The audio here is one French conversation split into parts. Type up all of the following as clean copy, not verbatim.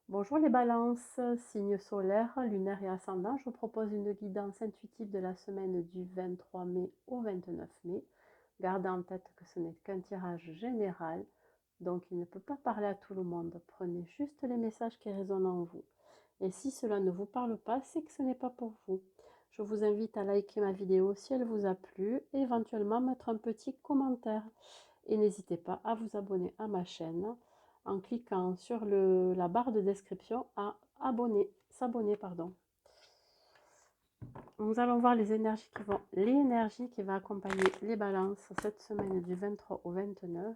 Bonjour les balances, signe solaire, lunaire et ascendant. Je vous propose une guidance intuitive de la semaine du 23 mai au 29 mai. Gardez en tête que ce n'est qu'un tirage général, donc il ne peut pas parler à tout le monde. Prenez juste les messages qui résonnent en vous. Et si cela ne vous parle pas, c'est que ce n'est pas pour vous. Je vous invite à liker ma vidéo si elle vous a plu et éventuellement mettre un petit commentaire. Et n'hésitez pas à vous abonner à ma chaîne en cliquant sur la barre de description à s'abonner, pardon. Nous allons voir l'énergie qui va accompagner les balances cette semaine du 23 au 29.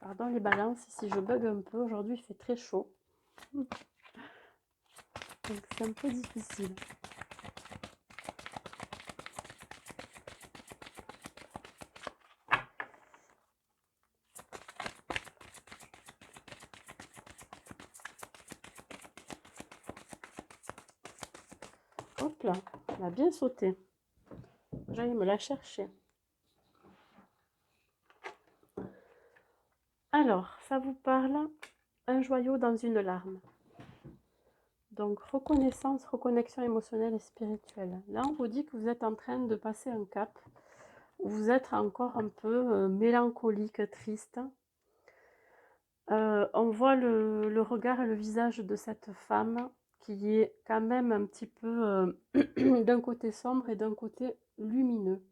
Pardon les balances, si je bug un peu, aujourd'hui il fait très chaud. Donc c'est un peu difficile. Hop là, elle a bien sauté. J'allais me la chercher. Alors, ça vous parle, un joyau dans une larme. Donc, reconnaissance, reconnexion émotionnelle et spirituelle. Là, on vous dit que vous êtes en train de passer un cap. Vous êtes encore un peu mélancolique, triste. On voit le regard et le visage de cette femme qui est quand même un petit peu d'un côté sombre et d'un côté lumineux.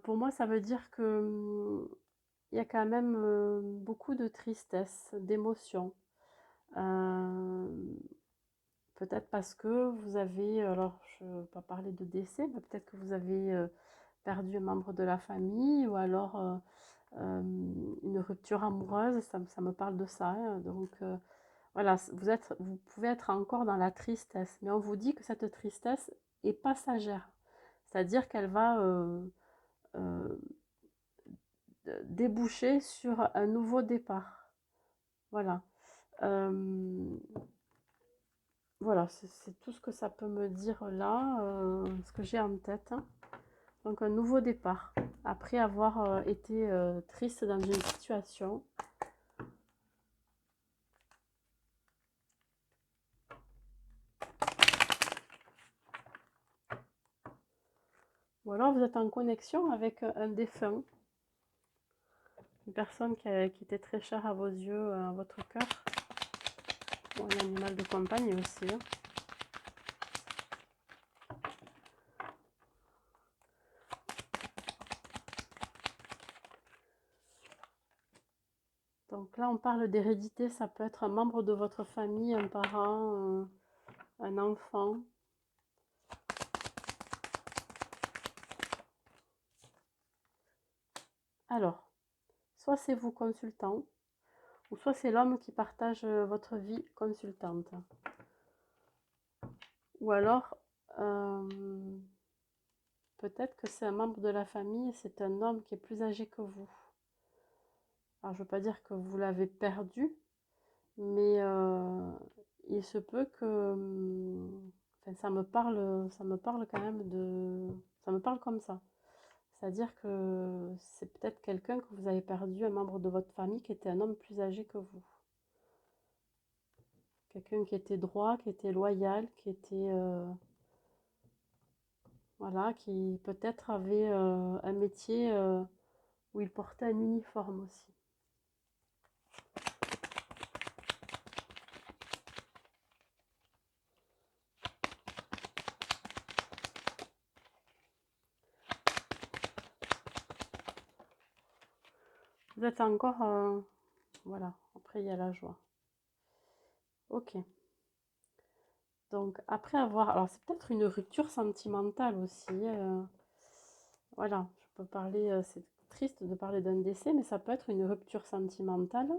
Pour moi, ça veut dire que il y a quand même beaucoup de tristesse, d'émotion. Peut-être parce que vous avez, alors je ne vais pas parler de décès, mais peut-être que vous avez perdu un membre de la famille ou alors une rupture amoureuse, ça me parle de ça. Hein. Donc voilà, vous pouvez être encore dans la tristesse, mais on vous dit que cette tristesse est passagère, c'est-à-dire qu'elle va euh, déboucher sur un nouveau départ. Voilà. Voilà, c'est tout ce que ça peut me dire là, ce que j'ai en tête. Hein. Donc un nouveau départ, après avoir été triste dans une situation. Ou alors vous êtes en connexion avec un défunt, une personne qui était très chère à vos yeux, à votre cœur, ou un animal de compagnie aussi. Hein. Donc là, on parle d'hérédité, ça peut être un membre de votre famille, un parent, un enfant. Alors, soit c'est vous consultant, ou soit c'est l'homme qui partage votre vie consultante. Ou alors, peut-être que c'est un membre de la famille, c'est un homme qui est plus âgé que vous. Alors, je ne veux pas dire que vous l'avez perdu, mais il se peut que... Enfin, ça me parle quand même de... Ça me parle comme ça. C'est-à-dire que c'est peut-être quelqu'un que vous avez perdu, un membre de votre famille qui était un homme plus âgé que vous. Quelqu'un qui était droit, qui était loyal, qui était... voilà, qui peut-être avait un métier où il portait un uniforme aussi. Vous êtes encore... voilà, après il y a la joie. Ok. Donc après avoir... Alors c'est peut-être une rupture sentimentale aussi. Voilà, je peux parler... c'est triste de parler d'un décès, mais ça peut être une rupture sentimentale.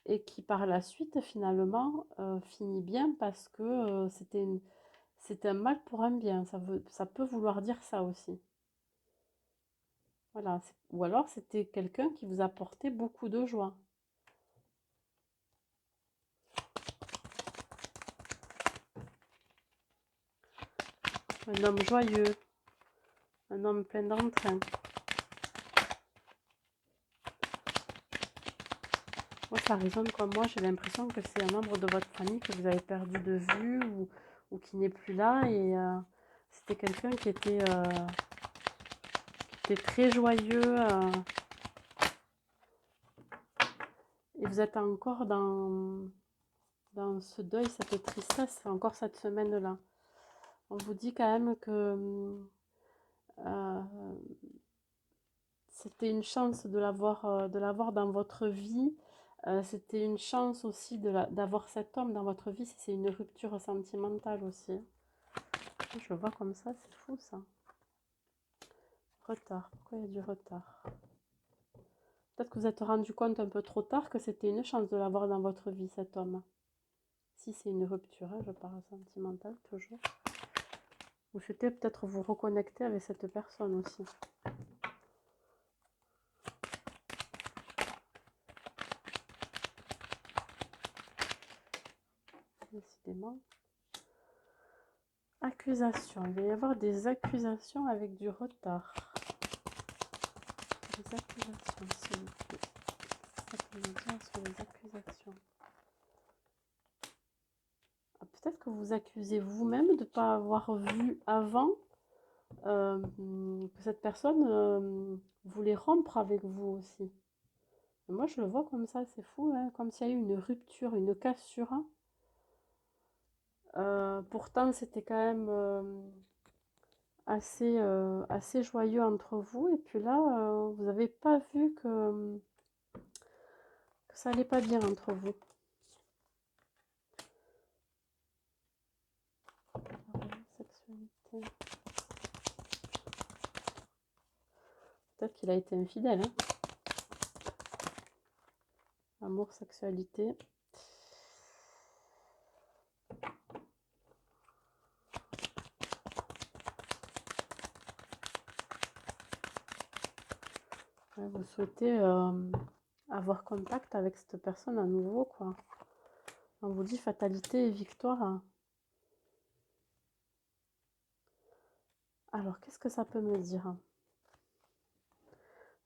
Et qui par la suite finalement finit bien parce que c'était un mal pour un bien. Ça peut vouloir dire ça aussi. Voilà. Ou alors c'était quelqu'un qui vous apportait beaucoup de joie. Un homme joyeux, un homme plein d'entrain. Moi, ça résonne comme moi. J'ai l'impression que c'est un membre de votre famille que vous avez perdu de vue ou qui n'est plus là. Et c'était quelqu'un qui était très joyeux. Et vous êtes encore dans ce deuil, cette tristesse, encore cette semaine-là. On vous dit quand même que c'était une chance de l'avoir dans votre vie. C'était une chance aussi d'avoir cet homme dans votre vie. C'est une rupture sentimentale aussi. Je le vois comme ça, c'est fou ça. Retard. Pourquoi il y a du retard? Peut-être que vous êtes rendu compte un peu trop tard que c'était une chance de l'avoir dans votre vie, cet homme. Si c'est une rupture, hein, je parle sentimentale toujours. Ou c'était peut-être vous reconnecter avec cette personne aussi. Décidément. Accusation. Il va y avoir des accusations avec du retard. Des accusations, s'il vous plaît. Ça peut me dire sur les accusations. Ah, peut-être que vous accusez vous-même de ne pas avoir vu avant que cette personne voulait rompre avec vous aussi. Et moi, je le vois comme ça, c'est fou, hein, comme s'il y a eu une rupture, une cassure. Pourtant, c'était quand même assez joyeux entre vous. Et puis là, vous n'avez pas vu que ça allait pas bien entre vous. Sexualité. Peut-être qu'il a été infidèle. Hein. Amour, sexualité. Ouais, vous souhaitez avoir contact avec cette personne à nouveau, quoi. On vous dit fatalité et victoire. Alors, qu'est-ce que ça peut me dire?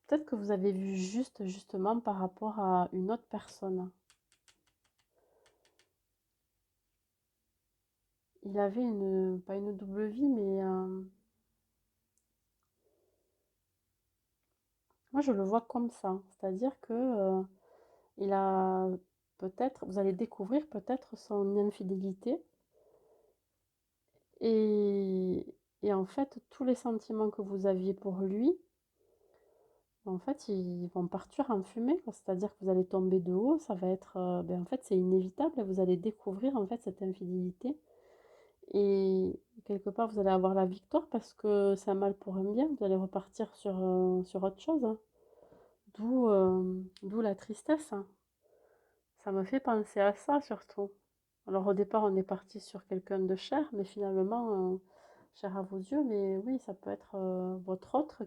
Peut-être que vous avez vu justement par rapport à une autre personne. Il avait pas une double vie, mais moi je le vois comme ça. C'est-à-dire que il a peut-être, vous allez découvrir peut-être son infidélité et, et en fait tous les sentiments que vous aviez pour lui, en fait ils vont partir en fumée. C'est-à-dire que vous allez tomber de haut, ça va être, en fait c'est inévitable. Vous allez découvrir en fait cette infidélité. Et quelque part, vous allez avoir la victoire parce que c'est un mal pour un bien. Vous allez repartir sur autre chose. Hein. D'où la tristesse. Hein. Ça me fait penser à ça surtout. Alors au départ, on est parti sur quelqu'un de cher, mais finalement, cher à vos yeux. Mais oui, ça peut être votre autre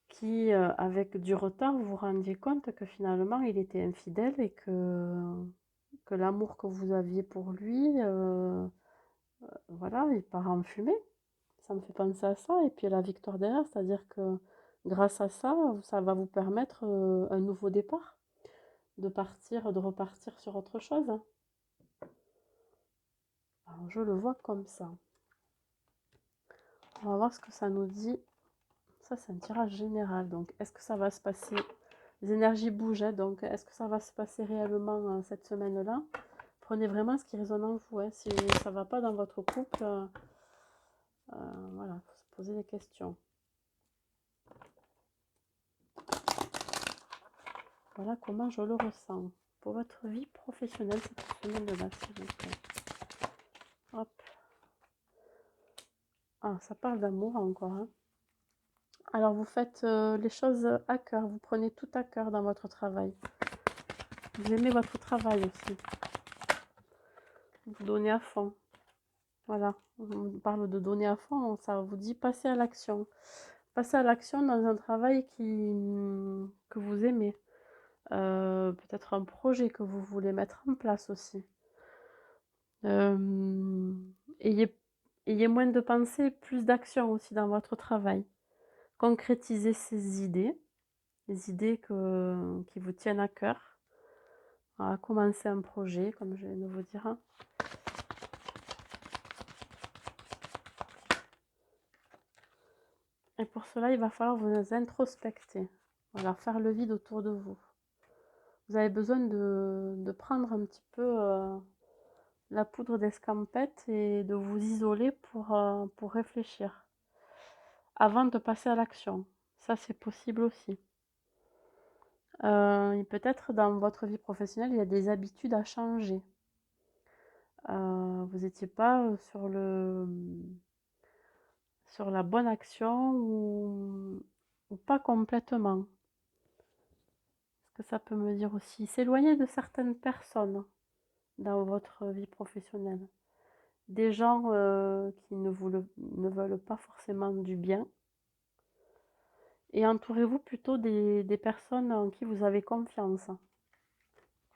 qui avec du retard, vous vous rendiez compte que finalement, il était infidèle et que l'amour que vous aviez pour lui, voilà, il part en fumée. Ça me fait penser à ça. Et puis la victoire derrière, c'est-à-dire que grâce à ça, ça va vous permettre un nouveau départ, de repartir sur autre chose. Alors je le vois comme ça. On va voir ce que ça nous dit. Ça, c'est un tirage général. Donc, est-ce que ça va se passer? Les énergies bougent, hein, donc est-ce que ça va se passer réellement cette semaine-là? Prenez vraiment ce qui résonne en vous. Hein. Si ça ne va pas dans votre couple, voilà, il faut se poser des questions. Voilà comment je le ressens. Pour votre vie professionnelle cette semaine-là, s'il vous plaît. Hop. Ah, ça parle d'amour encore. Hein. Alors, vous faites les choses à cœur. Vous prenez tout à cœur dans votre travail. Vous aimez votre travail aussi. Vous donnez à fond. Voilà. On parle de donner à fond. Ça vous dit passer à l'action. Passer à l'action dans un travail que vous aimez. Peut-être un projet que vous voulez mettre en place aussi. Ayez, ayez moins de pensée, plus d'action aussi dans votre travail. Concrétisez ces idées. les idées qui vous tiennent à cœur. Voilà, commencer un projet, comme je viens de vous dire. Et pour cela, il va falloir vous introspecter. Voilà, faire le vide autour de vous. Vous avez besoin de prendre un petit peu la poudre d'escampette et de vous isoler pour réfléchir avant de passer à l'action. Ça, c'est possible aussi. Et peut-être dans votre vie professionnelle, il y a des habitudes à changer. Vous n'étiez pas sur la bonne action ou pas complètement. Ce que ça peut me dire aussi, s'éloigner de certaines personnes dans votre vie professionnelle. Des gens qui ne veulent pas forcément du bien. Et entourez-vous plutôt des personnes en qui vous avez confiance.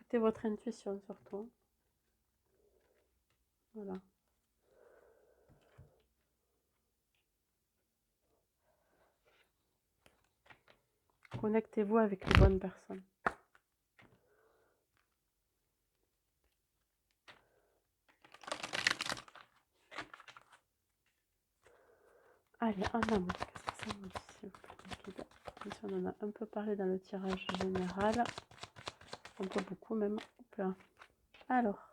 Écoutez votre intuition surtout. Voilà. Connectez-vous avec les bonnes personnes. Allez, en amour, qu'est-ce que ça me dit, s'il vous plaît? On en a un peu parlé dans le tirage général. Un peu beaucoup même. Hop là. Alors.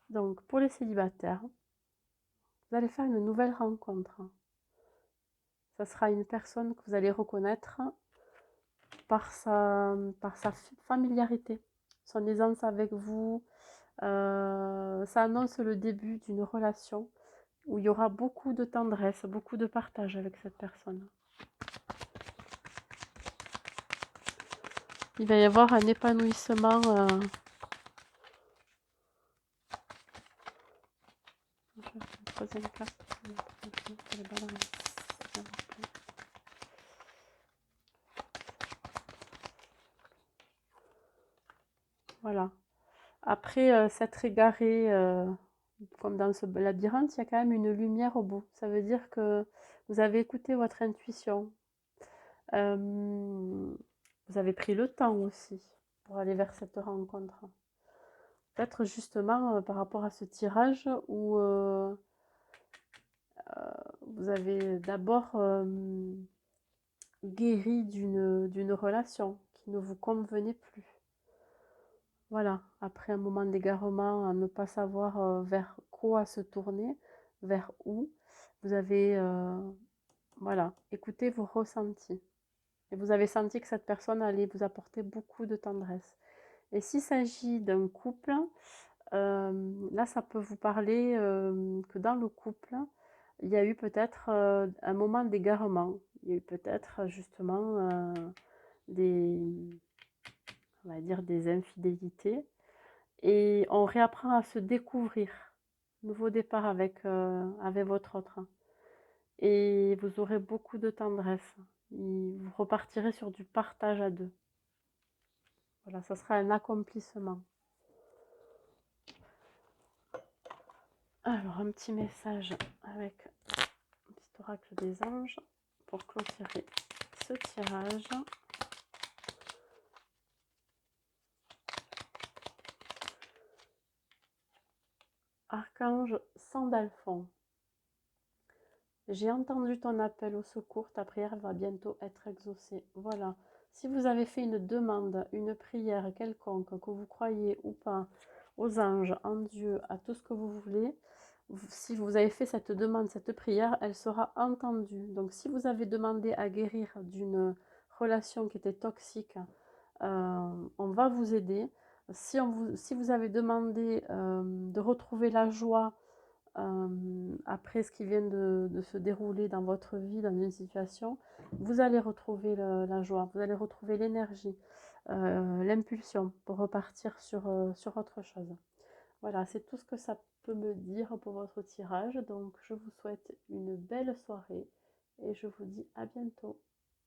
Donc, pour les célibataires, vous allez faire une nouvelle rencontre. Ça sera une personne que vous allez reconnaître par sa familiarité, son aisance avec vous. Ça annonce le début d'une relation où il y aura beaucoup de tendresse, beaucoup de partage avec cette personne. Il va y avoir un épanouissement. Troisième carte. Voilà. Après s'être égaré, comme dans ce labyrinthe, il y a quand même une lumière au bout. Ça veut dire que vous avez écouté votre intuition. Vous avez pris le temps aussi pour aller vers cette rencontre. Peut-être justement par rapport à ce tirage où vous avez d'abord guéri d'une relation qui ne vous convenait plus. Voilà, après un moment d'égarement, à ne pas savoir vers quoi se tourner, vers où, vous avez, voilà, écouté vos ressentis. Et vous avez senti que cette personne allait vous apporter beaucoup de tendresse. Et s'il s'agit d'un couple, là, ça peut vous parler que dans le couple, il y a eu peut-être un moment d'égarement. Il y a eu peut-être justement on va dire des infidélités. Et on réapprend à se découvrir. Nouveau départ avec votre autre. Et vous aurez beaucoup de tendresse. Vous repartirez sur du partage à deux. Voilà, ça sera un accomplissement. Alors, un petit message avec un petit oracle des anges pour clôturer ce tirage. Archange Sandalphon. J'ai entendu ton appel au secours, ta prière va bientôt être exaucée. Voilà. Si vous avez fait une demande, une prière quelconque, que vous croyez ou pas, aux anges, en Dieu, à tout ce que vous voulez, si vous avez fait cette demande, cette prière, elle sera entendue. Donc si vous avez demandé à guérir d'une relation qui était toxique, on va vous aider. Si vous avez demandé de retrouver la joie, après ce qui vient de se dérouler dans votre vie, dans une situation, vous allez retrouver la joie, vous allez retrouver l'énergie, l'impulsion pour repartir sur autre chose. Voilà, c'est tout ce que ça peut me dire pour votre tirage. Donc, je vous souhaite une belle soirée et je vous dis à bientôt.